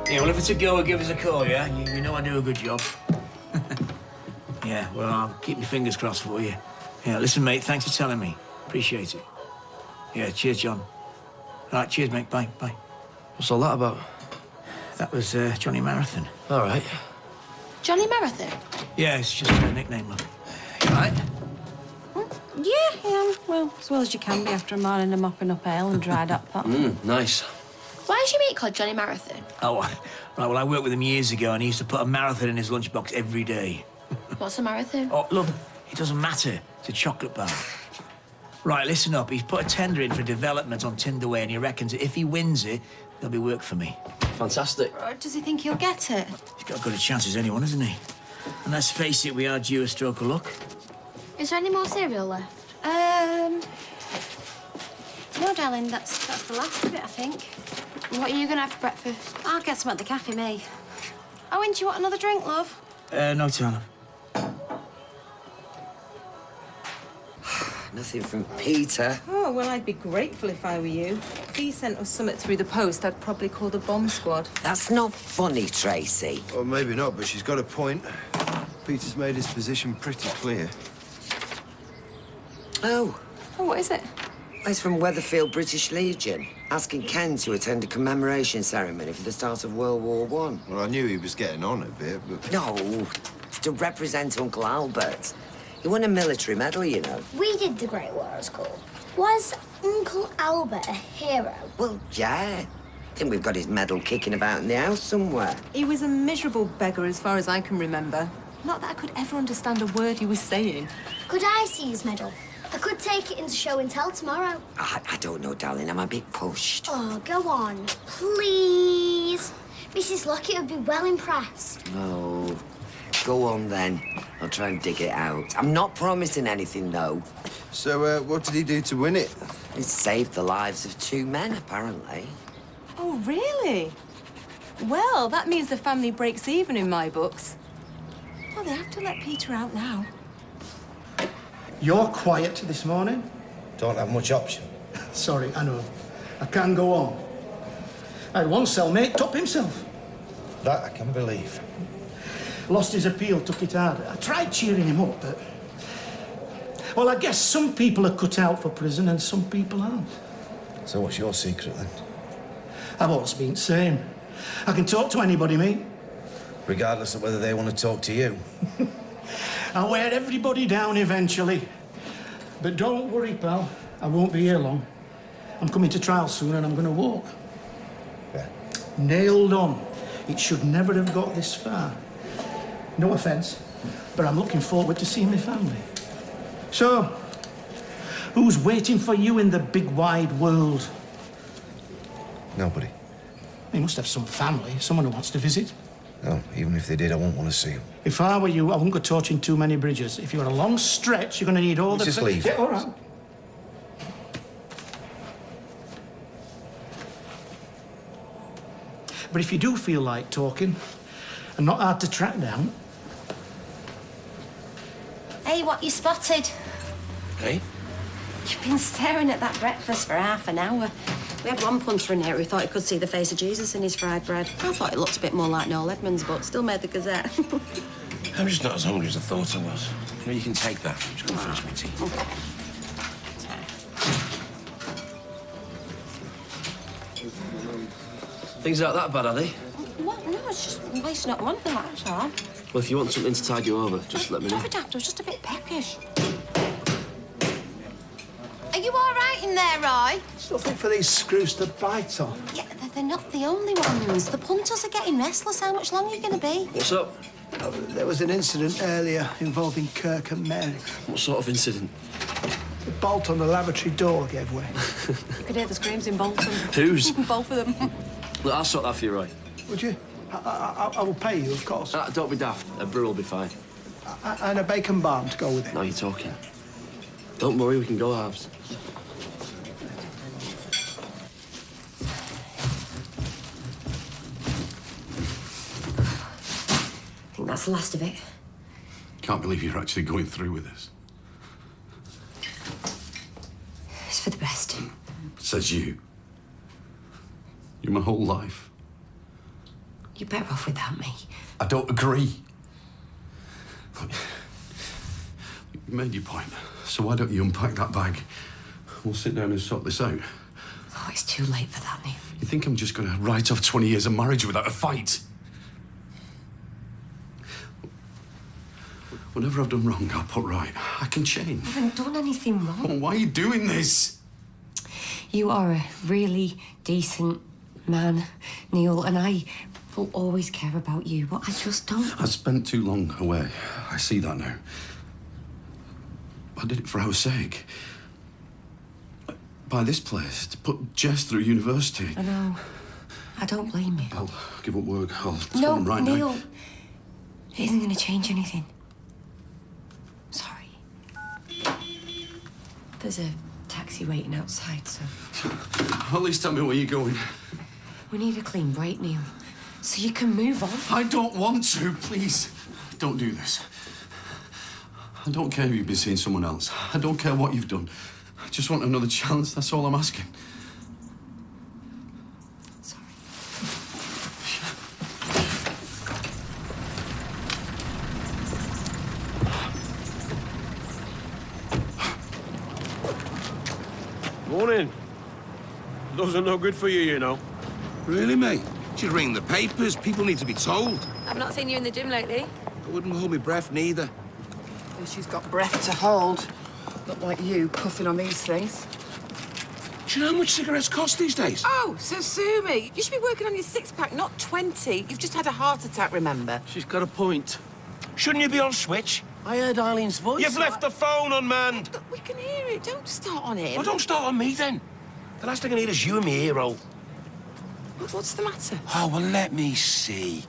Yeah, well, if it's a go, give us a call, yeah? You know I do a good job. Yeah, well, I'll keep my fingers crossed for you. Yeah, listen, mate, thanks for telling me. Appreciate it. Yeah, cheers, John. All right, cheers, mate. Bye, bye. What's all that about? That was Johnny Marathon. All right. Johnny Marathon? Yeah, it's just a nickname, love. You all right? Yeah, well, as well as you can be after a morning of mopping up ale and dried up pot. Nice. Why is your mate called Johnny Marathon? Oh, right, well, I worked with him years ago, and he used to put a marathon in his lunchbox every day. What's a marathon? Oh, look, it doesn't matter. It's a chocolate bar. Right, listen up. He's put a tender in for development on Tinderway, and he reckons that if he wins it, there'll be work for me. Fantastic. Does he think he'll get it? He's got as good a chance as anyone, hasn't he? And let's face it, we are due a stroke of luck. Is there any more cereal left? No, darling, that's the last of it, I think. What are you going to have for breakfast? I'll get some at the cafe, me. Oh, and do you want another drink, love? No, Tana. Nothing from Peter. Oh, well, I'd be grateful if I were you. If he sent us something through the post, I'd probably call the bomb squad. That's not funny, Tracy. Well, maybe not, but she's got a point. Peter's made his position pretty clear. Oh, Oh, what is it? it's from Weatherfield British Legion, asking Ken to attend a commemoration ceremony for the start of World War I. Well, I knew he was getting on a bit, but... No, it's to represent Uncle Albert. He won a military medal, you know. We did the Great War at school. Was Uncle Albert a hero? Well, yeah. I think we've got his medal kicking about in the house somewhere. He was a miserable beggar as far as I can remember. Not that I could ever understand a word he was saying. Could I see his medal? I could take it into show and tell tomorrow. I don't know, darling. I'm a bit pushed. Oh, go on. Please. Mrs. Lockett would be well impressed. No. Go on, then. I'll try and dig it out. I'm not promising anything, though. So, what did he do to win it? It saved the lives of 2 men, apparently. Oh, really? Well, that means the family breaks even in my books. Well, they have to let Peter out now. You're quiet this morning. Don't have much option. Sorry, I know. I can't go on. I had one cellmate top himself. That I can believe. Lost his appeal, took it hard. I tried cheering him up, but... Well, I guess some people are cut out for prison and some people aren't. So what's your secret, then? I've always been the same. I can talk to anybody, mate. Regardless of whether they want to talk to you. I'll wear everybody down eventually. But don't worry, pal. I won't be here long. I'm coming to trial soon and I'm going to walk. Yeah. Nailed on. It should never have got this far. No offence, but I'm looking forward to seeing my family. So, who's waiting for you in the big wide world? Nobody. You must have some family, someone who wants to visit. No, even if they did, I wouldn't want to see them. If I were you, I wouldn't go torching too many bridges. If you're on a long stretch, you're going to need all Just the... leave. Yeah, all right. But if you do feel like talking, and not hard to track down... Hey, what you spotted? Hey? You've been staring at that breakfast for half an hour. We had one punter in here who thought he could see the face of Jesus in his fried bread. I thought it looked a bit more like Noel Edmonds, but still made the Gazette. I'm just not as hungry as I thought I was. You know, you can take that. I'm just going to finish my tea. Okay. Things aren't that bad, are they? What? No, it's just wasting up one thing, that's all. Well, if you want something to tide you over, just let me know. Don't be daft, I was just a bit peckish. Are you all right in there, Roy? Still think for these screws to bite on. Yeah, they're not the only ones. The punters are getting restless. How much longer are you going to be? What's up? There was an incident earlier involving Kirk and Mary. What sort of incident? The bolt on the lavatory door gave way. You could hear the screams in Bolton. Whose? Both of them. Look, I'll sort that for you, Roy. Would you? I will pay you, of course. Don't be daft. A brew will be fine. And a bacon barn to go with it. Now you're talking. Don't worry, we can go halves. I think that's the last of it. Can't believe you're actually going through with this. It's for the best. Says you. You're my whole life. You're better off without me. I don't agree. You made your point, so why don't you unpack that bag? We'll sit down and sort this out. Oh, it's too late for that, Neil. You think I'm just going to write off 20 years of marriage without a fight? Whatever I've done wrong, I'll put right. I can change. I haven't done anything wrong. Oh, why are you doing this? You are a really decent man, Neil, and I will always care about you, but I just don't... I spent too long away. I see that now. I did it for our sake. Buy this place, to put Jess through university. I know. I don't blame you. I'll give up work. I'll phone No, him right Neil. now. It isn't going to change anything. Sorry. There's a taxi waiting outside, so... At least tell me where you're going. We need a clean break, Neil, so you can move on. I don't want to, please. Don't do this. I don't care if you've been seeing someone else. I don't care what you've done. I just want another chance, that's all I'm asking. Sorry. Morning. Those are no good for you, you know. Really, mate? She'd ring the papers. People need to be told. I've not seen you in the gym lately. I wouldn't hold my breath, neither. Well, she's got breath to hold. Not like you, puffing on these things. Do you know how much cigarettes cost these days? Oh, so sue me. You should be working on your six-pack, not 20. You've just had a heart attack, remember? She's got a point. Shouldn't you be on switch? I heard Eileen's voice. You've left the phone unmanned. Look, we can hear it. Don't start on him. Well, don't start on me, then. The last thing I need is you and me hero. What's the matter? Oh, well, let me see.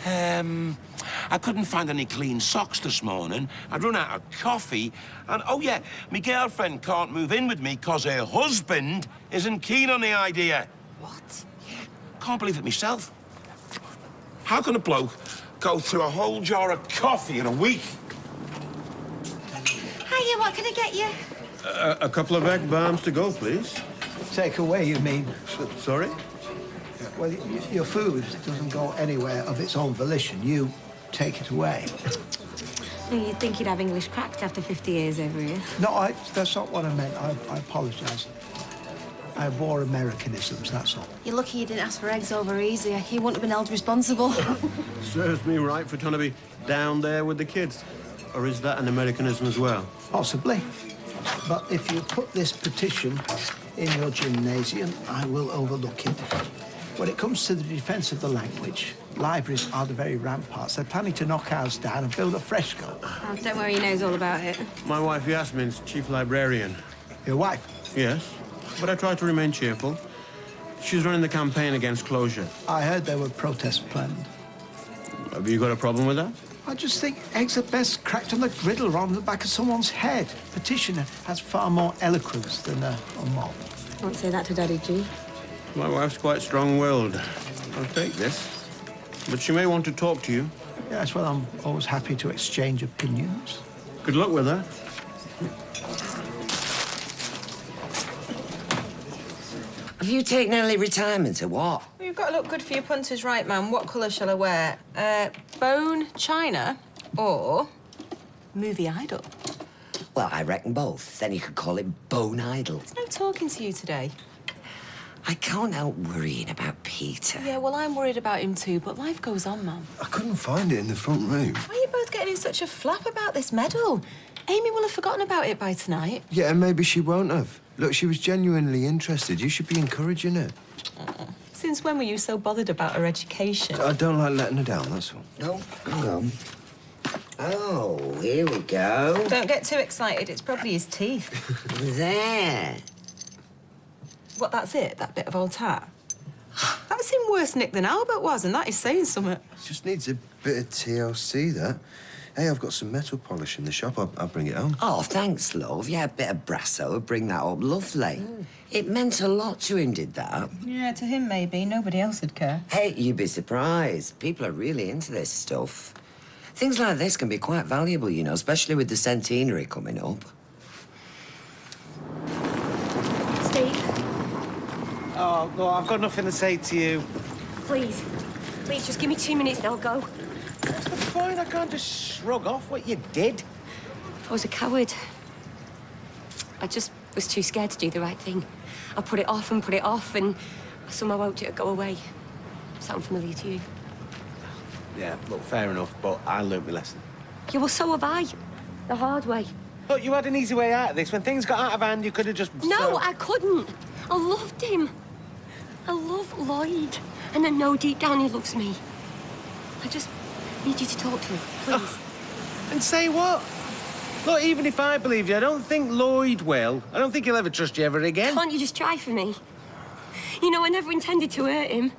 I couldn't find any clean socks this morning. I'd run out of coffee. And, oh, yeah, my girlfriend can't move in with me because her husband isn't keen on the idea. What? Yeah, can't believe it myself. How can a bloke go through a whole jar of coffee in a week? Hiya, what can I get you? A couple of egg bombs to go, please. Take away, you mean? Sorry? Well, your food doesn't go anywhere of its own volition. You take it away. You'd think you'd have English cracked after 50 years over here. No, that's not what I meant. I apologise. I have war Americanisms, that's all. You're lucky you didn't ask for eggs over easy. He wouldn't have been held responsible. Serves me right for trying to be down there with the kids. Or is that an Americanism as well? Possibly. But if you put this petition in your gymnasium, I will overlook it. When it comes to the defence of the language, libraries are the very ramparts. They're planning to knock ours down and build a fresco. Oh, don't worry, he knows all about it. My wife Yasmin's chief librarian. Your wife? Yes, but I try to remain cheerful. She's running the campaign against closure. I heard there were protests planned. Have you got a problem with that? I just think eggs are best cracked on the griddle rather than the back of someone's head. Petitioner has far more eloquence than a mob. Won't say that to Daddy G. My wife's quite strong-willed. I'll take this. But she may want to talk to you. Yes, well, I'm always happy to exchange opinions. Good luck with that. Have you taken early retirement or what? Well, you've got to look good for your punters, right, man? What colour shall I wear? Bone china or movie idol? Well, I reckon both. Then you could call it Bone Idol. There's no talking to you today. I can't help worrying about Peter. Yeah, well, I'm worried about him too, but life goes on, man. I couldn't find it in the front room. Why are you both getting in such a flap about this medal? Amy will have forgotten about it by tonight. Yeah, and maybe she won't have. Look, she was genuinely interested. You should be encouraging her. Since when were you so bothered about her education? I don't like letting her down, that's all. Oh, hang on. Oh, here we go. Don't get too excited. It's probably his teeth. There. What, that's it? That bit of old tat? That's in worse nick than Albert was, and that is saying something. Just needs a bit of TLC, that. Hey, I've got some metal polish in the shop. I'll bring it home. Oh, thanks, love. Yeah, a bit of brasso would bring that up. Lovely. It meant a lot to him, did that? Yeah, to him, maybe. Nobody else would care. Hey, you'd be surprised. People are really into this stuff. Things like this can be quite valuable, you know, especially with the centenary coming up. Steve? Oh, no, I've got nothing to say to you. Please. Please, just give me 2 minutes and I'll go. What's the point? I can't just shrug off what you did. I was a coward. I just was too scared to do the right thing. I put it off, and I somehow hoped it would go away. Sound familiar to you? Yeah, look, fair enough, but I learnt my lesson. Yeah, well, so have I. The hard way. Look, you had an easy way out of this. When things got out of hand, you could have just... No, I couldn't. I loved him. I love Lloyd. And I know deep down he loves me. I just need you to talk to him, please. And say what? Look, even if I believe you, I don't think Lloyd will. I don't think he'll ever trust you ever again. Can't you just try for me? You know, I never intended to hurt him.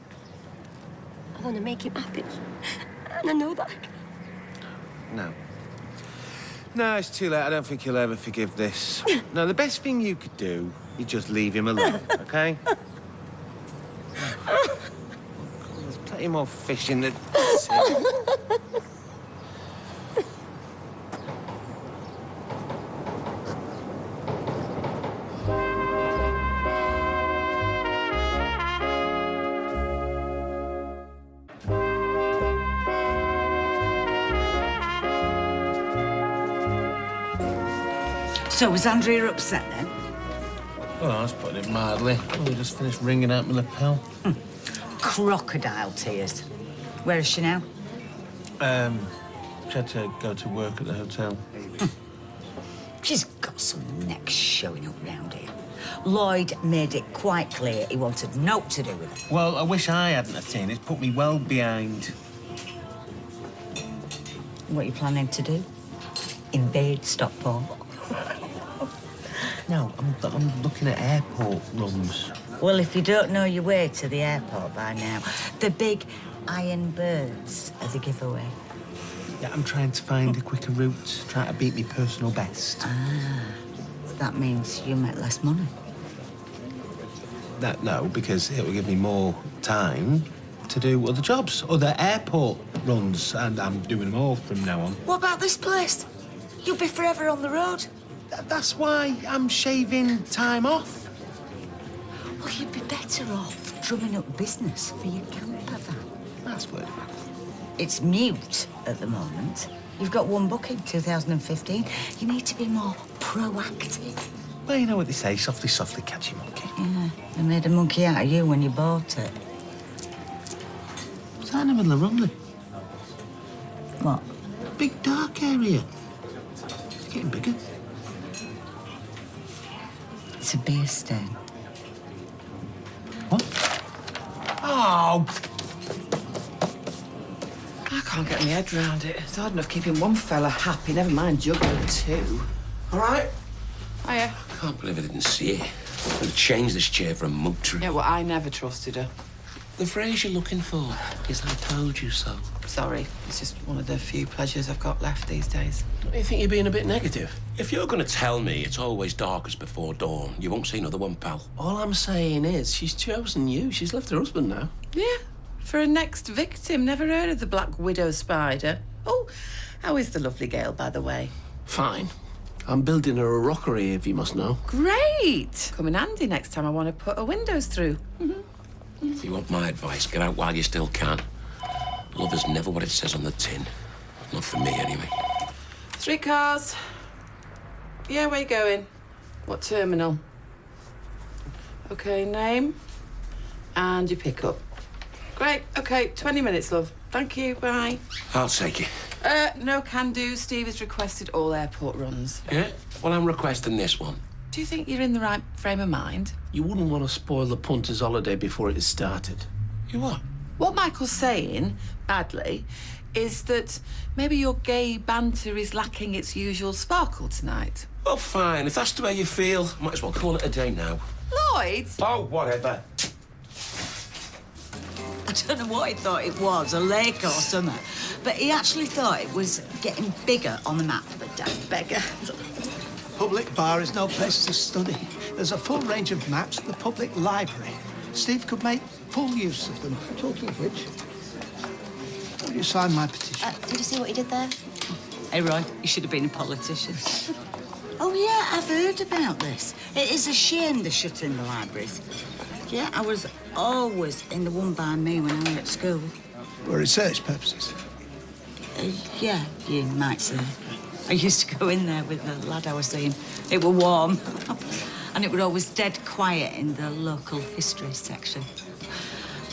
I want to make him happy. And I know that I can. No. No, it's too late. I don't think he'll ever forgive this. No, the best thing you could do is just leave him alone, OK? There's plenty more fish in the sea. So, was Andrea upset then? Well, I was putting it mildly. We just finished wringing out my lapel. Crocodile tears. Where is she now? She had to go to work at the hotel. She's got some neck showing up round here. Lloyd made it quite clear he wanted naught to do with it. Well, I wish I hadn't have seen it. It's put me well behind. What are you planning to do? Invade Stockport? No, I'm looking at airport runs. Well, if you don't know your way to the airport by now, the big iron birds are the giveaway. Yeah, I'm trying to find a quicker route, trying to beat me personal best. Ah, that means you make less money. No, because it will give me more time to do other jobs, other airport runs, and I'm doing them all from now on. What about this place? You'll be forever on the road. That's why I'm shaving time off. Well, you'd be better off drumming up business for your camper van. That's word of mouth. It's mute at the moment. You've got one booking, 2015. You need to be more proactive. Well, you know what they say, softly, softly, catch your monkey. Yeah, they made a monkey out of you when you bought it. What's that in the middle of Rumley? What? Big dark area. It's getting bigger. It's a beer stain. What? Oh! I can't get my head round it. It's hard enough keeping one fella happy, never mind juggling two. All right? Hiya. I can't believe I didn't see it. I've changed this chair for a motor. Yeah, well, I never trusted her. The phrase you're looking for is "I told you so." Sorry, it's just one of the few pleasures I've got left these days. You think you're being a bit negative? If you're going to tell me it's always darkest before dawn, you won't see another one, pal. All I'm saying is she's chosen you. She's left her husband now. Yeah, for a next victim. Never heard of the Black Widow spider. Oh, how is the lovely girl, by the way? Fine. I'm building her a rockery, if you must know. Great! Come in handy next time I want to put her windows through. If you want my advice, get out while you still can. Love is never what it says on the tin. Not for me, anyway. Streetcars. Yeah, where you going? What terminal? OK, name. And your pickup. Great, OK, 20 minutes, love. Thank you, bye. I'll take it. No can do. Steve has requested all airport runs. Yeah? Well, I'm requesting this one. Do you think you're in the right frame of mind? You wouldn't want to spoil the punter's holiday before it has started. You what? What Michael's saying, badly, is that maybe your gay banter is lacking its usual sparkle tonight. Well, fine. If that's the way you feel, might as well call it a day now. Lloyd? Oh, whatever. I don't know what he thought it was, a lake or something, but he actually thought it was getting bigger on the map, but damn beggar. Public bar is no place to study. There's a full range of maps at the public library. Steve could make full use of them. Talking of which, will you sign my petition? Did you see what he did there? Hey, Roy, you should have been a politician. Oh, yeah, I've heard about this. It is a shame they're shutting the libraries. Yeah, I was always in the one by me when I was at school. For research purposes? Yeah, you might say. I used to go in there with the lad I was seeing. It were warm. And it were always dead quiet in the local history section.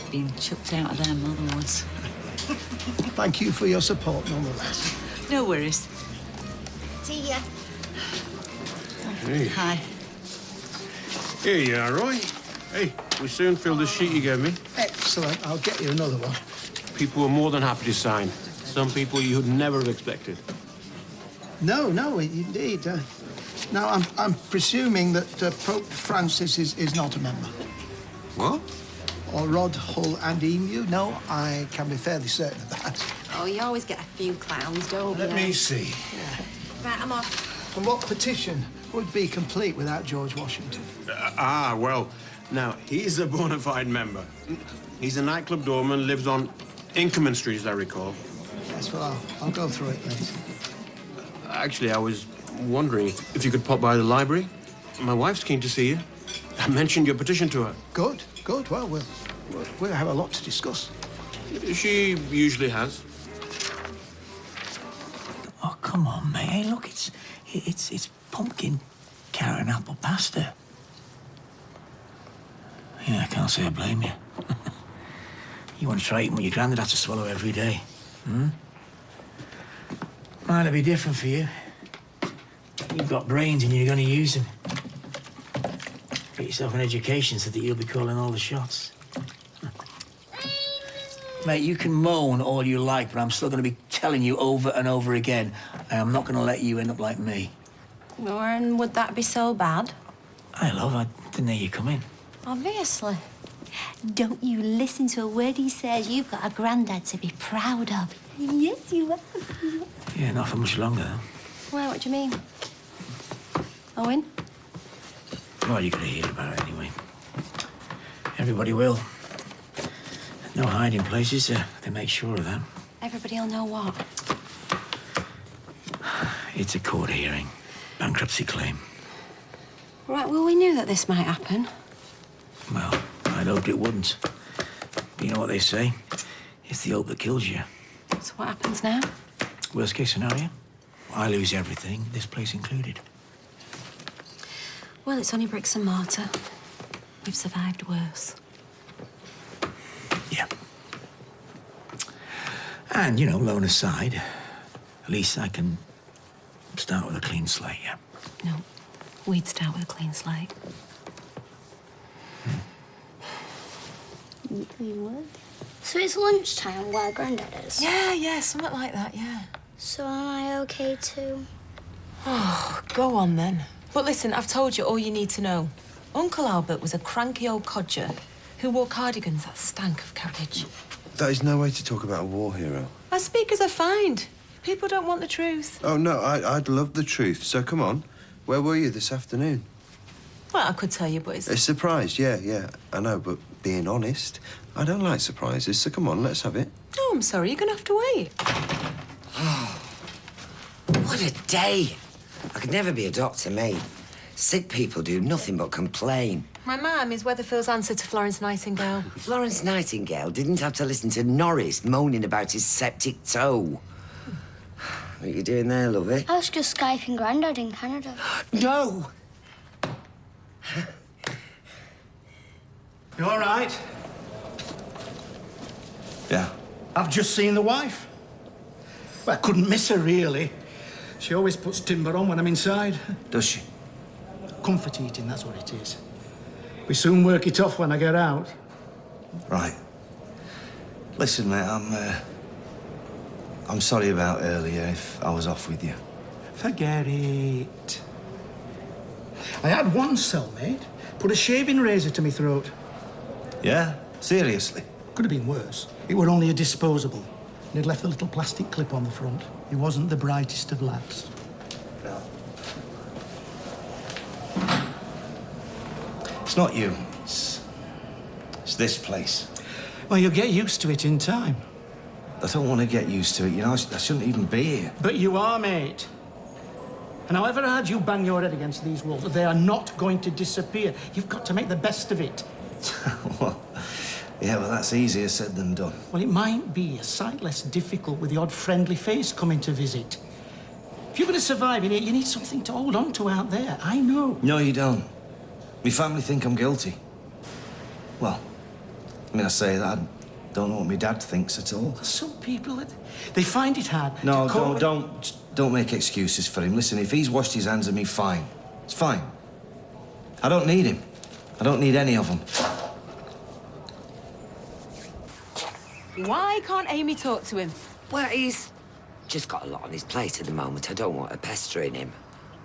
Been chucked out of there more than once. Thank you for your support, nonetheless. No worries. See ya. Hey. Hi. Here you are, Roy. Hey, we soon filled the sheet you gave me. Excellent. I'll get you another one. People were more than happy to sign. Some people you'd never have expected. No, indeed. Now, I'm presuming that Pope Francis is not a member. What? Or Rod, Hull and Emu? No, I can be fairly certain of that. Oh, you always get a few clowns, don't you? Let me see. Right, I'm off. And what petition would be complete without George Washington? Well, now, he's a bona fide member. He's a nightclub doorman, lives on Inkerman Street, as I recall. Yes, well, I'll go through it later. Actually, I was wondering if you could pop by the library. My wife's keen to see you. I mentioned your petition to her. Good. Well, we'll have a lot to discuss. She usually has. Oh, come on, mate. Hey, look, it's pumpkin, carrot and apple pasta. Yeah, I can't say I blame you. You want to try eating what your granddad had to swallow every day, Might it be different for you? You've got brains and you're going to use them. Get yourself an education so that you'll be calling all the shots. Mate, you can moan all you like, but I'm still going to be telling you over and over again, I am not going to let you end up like me. And would that be so bad? Hi, love. I didn't hear you come in. Obviously. Don't you listen to a word he says. You've got a granddad to be proud of. Yes, you have. Yeah, not for much longer, though. Well, what do you mean? Owen? Well, you're going to hear about it anyway. Everybody will. No hiding places. They make sure of that. Everybody'll know what? It's a court hearing. Bankruptcy claim. Right, well, we knew that this might happen. Well, I'd hoped it wouldn't. But you know what they say? It's the hope that kills you. So what happens now? Worst case scenario? I lose everything, this place included. Well, it's only bricks and mortar. We've survived worse. Yeah. And, you know, loan aside, at least I can start with a clean slate, yeah? No, we'd start with a clean slate. You would? So it's lunchtime where Grandad is? Yeah, something like that, yeah. So am I okay too? Oh, go on then. But listen, I've told you all you need to know. Uncle Albert was a cranky old codger who wore cardigans that stank of cabbage. That is no way to talk about a war hero. I speak as I find. People don't want the truth. Oh, no, I'd love the truth. So come on. Where were you this afternoon? Well, I could tell you, but it's... A surprise, yeah. I know, but being honest, I don't like surprises, so come on, let's have it. Oh, I'm sorry, you're going to have to wait. What a day. I could never be a doctor, mate. Sick people do nothing but complain. My mum is Weatherfield's answer to Florence Nightingale. Florence Nightingale didn't have to listen to Norris moaning about his septic toe. What are you doing there, lovey? I was just Skyping Grandad in Canada. No! You all right? Yeah. I've just seen the wife. Well, I couldn't miss her, really. She always puts timber on when I'm inside. Does she? Comfort eating, that's what it is. We soon work it off when I get out. Right. Listen, mate, I'm sorry about earlier if I was off with you. Forget it. I had one cellmate put a shaving razor to me throat. Yeah? Seriously? Could have been worse. It were only a disposable. And he'd left the little plastic clip on the front. He wasn't the brightest of lads. No. It's not you. It's this place. Well, you'll get used to it in time. I don't want to get used to it, you know. I shouldn't even be here. But you are, mate. And however hard you bang your head against these walls, they are not going to disappear. You've got to make the best of it. Well, Yeah, well, that's easier said than done. Well, it might be a sight less difficult with the odd friendly face coming to visit. If you're going to survive in here, you need something to hold on to out there. I know. No, you don't. My family think I'm guilty. Well, I mean, I say that. I don't know what my dad thinks at all. Some people, they find it hard. No, to cope don't make excuses for him. Listen, if he's washed his hands of me, fine. It's fine. I don't need him. I don't need any of them. Why can't Amy talk to him? Well, he's just got a lot on his plate at the moment. I don't want her pestering him.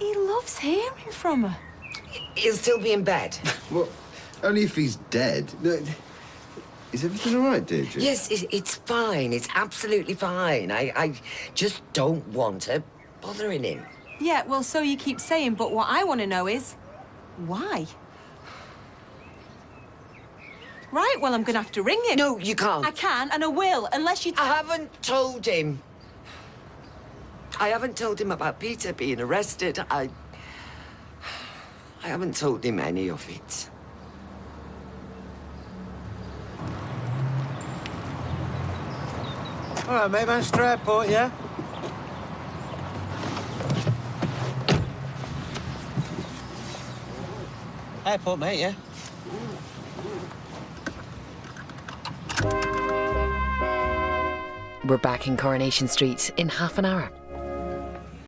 He loves hearing from her. He'll still be in bed. Well, only if he's dead. No, is everything all right, Deirdre? Yes, it's fine. It's absolutely fine. I just don't want her bothering him. Yeah, well, so you keep saying, but what I want to know is, why? Right, well, I'm going to have to ring him. No, you can't. I can, and I will, unless you... I haven't told him. I haven't told him about Peter being arrested. I haven't told him any of it. All right, mate, Manchester Airport, yeah? Airport, mate, yeah? We're back in Coronation Street in half an hour.